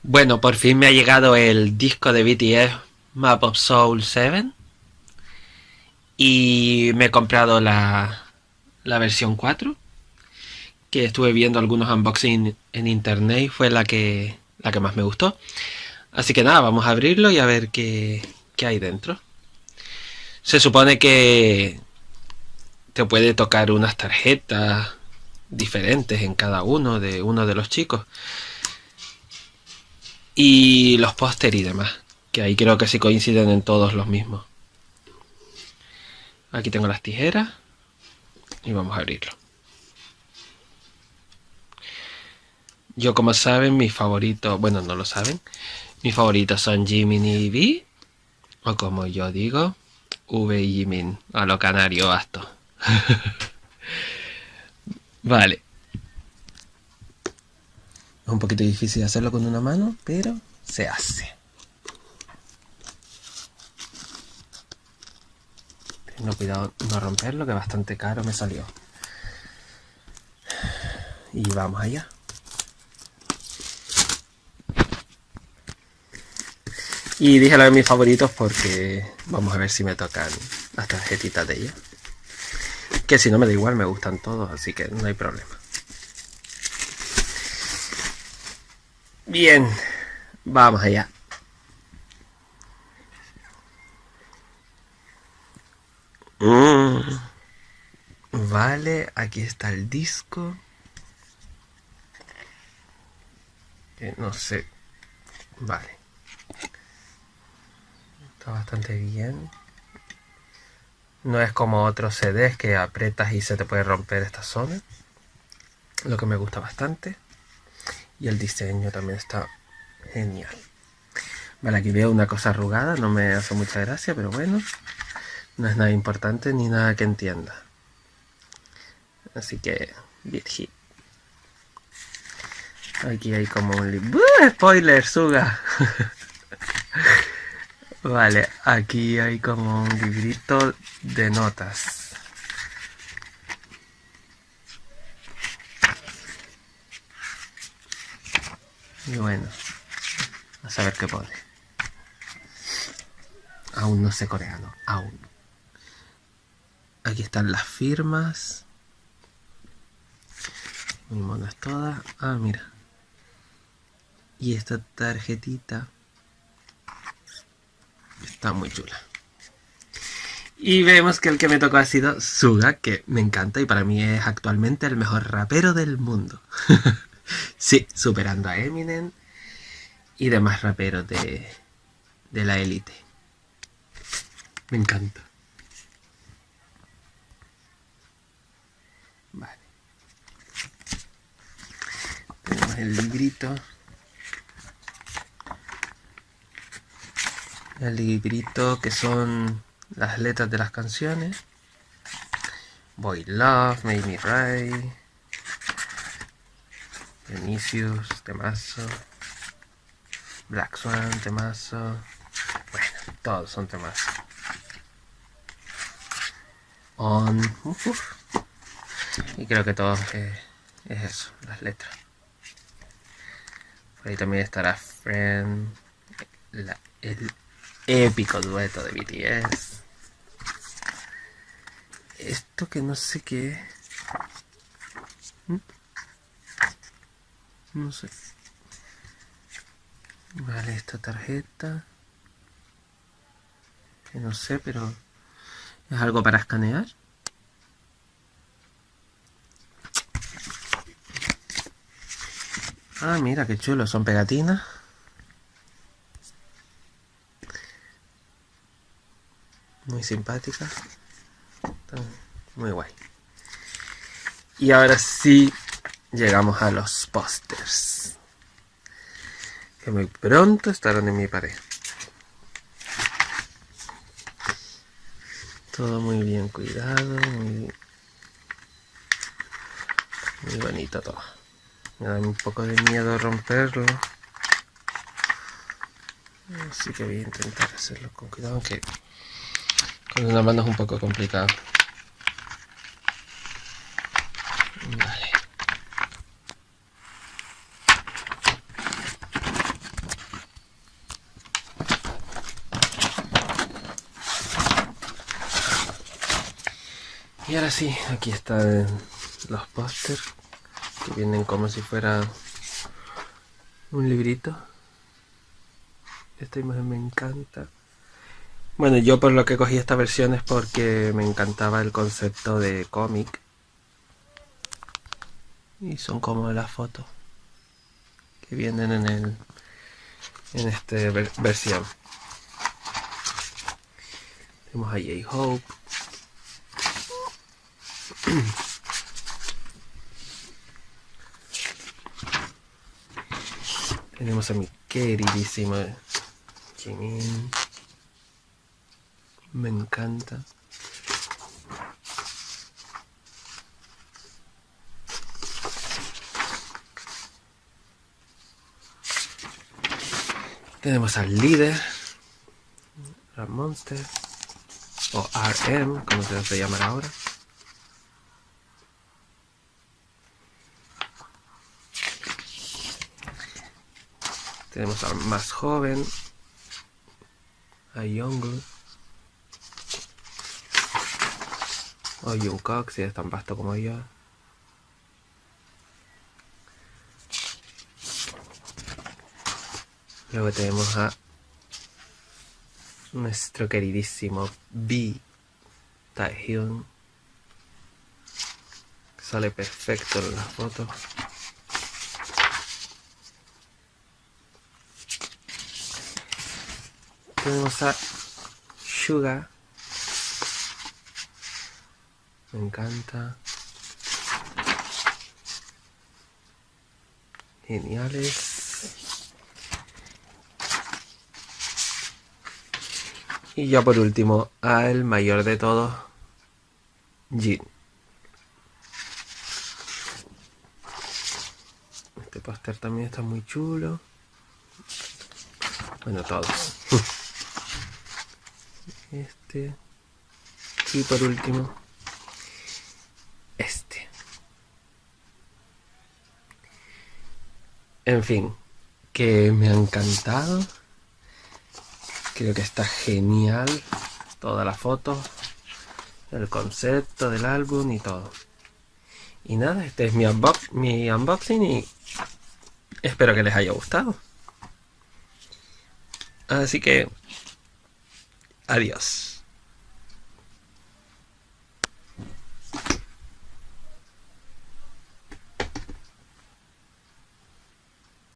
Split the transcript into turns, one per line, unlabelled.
Bueno, por fin me ha llegado el disco de BTS Map of Soul 7 y me he comprado la versión 4, que estuve viendo algunos unboxing en internet y fue la que más me gustó. Así que nada, vamos a abrirlo y a ver qué hay dentro. Se supone que te puede tocar unas tarjetas diferentes en cada uno de los chicos y los póster y demás, que ahí creo que sí coinciden en todos los mismos. Aquí tengo las tijeras y vamos a abrirlo. Yo, como saben, mis favoritos, bueno, no lo saben, mis favoritos son Jimin y V, o como yo digo, V y Jimin, a lo canario basto. Vale. Es un poquito difícil hacerlo con una mano, pero se hace. Tengo cuidado no romperlo, que bastante caro me salió. Y vamos allá. Y dije lo de mis favoritos porque vamos a ver si me tocan las tarjetitas de ella. Que si no me da igual, me gustan todos, así que no hay problema. Bien, vamos allá. Vale, aquí está el disco. No sé. Vale. Está bastante bien. No es como otros CDs que apretas y se te puede romper esta zona. Lo que me gusta bastante. Y el diseño también está genial. Vale, aquí veo una cosa arrugada. No me hace mucha gracia, pero bueno. No es nada importante ni nada que entienda. Así que, Virgin. Aquí hay como un libro. ¡Spoiler, Suga! Vale, aquí hay como un librito de notas. Y bueno, a saber qué pone. Aún no sé coreano, aún. Aquí están las firmas. Mi mona es toda. Ah, mira. Y esta tarjetita está muy chula. Y vemos que el que me tocó ha sido Suga, que me encanta y para mí es actualmente el mejor rapero del mundo. Sí, superando a Eminem y demás raperos de la élite. Me encanta. Vale. Tenemos el librito. El librito que son las letras de las canciones. Boy Love, Made Me Right, Vinicius, temazo. Black Swan, temazo. Bueno, todos son temazos. On. Y creo que todo es eso, las letras. Por ahí también estará Friend, el épico dueto de BTS. Esto que no sé qué es. No sé. Vale, esta tarjeta. Que no sé, pero es algo para escanear. Ah, mira qué chulo, son pegatinas. Muy simpáticas. Muy guay. Y ahora sí llegamos a los pósters, que muy pronto estarán en mi pared. Todo muy bien cuidado, muy bonito todo. Me da un poco de miedo romperlo, así que voy a intentar hacerlo con cuidado, aunque con una mano es un poco complicado. Vale. Y ahora sí, aquí están los pósters que vienen como si fuera un librito. Esta imagen me encanta. Bueno, yo por lo que cogí esta versión es porque me encantaba el concepto de cómic. Y son como las fotos que vienen en esta versión. Tenemos a J-Hope. Tenemos a mi queridísimo Jimin. Me encanta. Tenemos al líder, al Monster, o RM, como se debe llamar ahora. Tenemos al más joven, a Jungkook, o Jungkook, si es tan vasto como yo. Luego tenemos a nuestro queridísimo B. Taehyung. Sale perfecto en la foto. Tenemos a Suga. Me encanta. Geniales. Y ya por último, al mayor de todos, Jin. Este póster también está muy chulo. Bueno, todos. Este. Y por último, este. En fin, que me ha encantado. Creo que está genial toda la foto, el concepto del álbum y todo. Y nada, este es mi unboxing y espero que les haya gustado. Así que, adiós.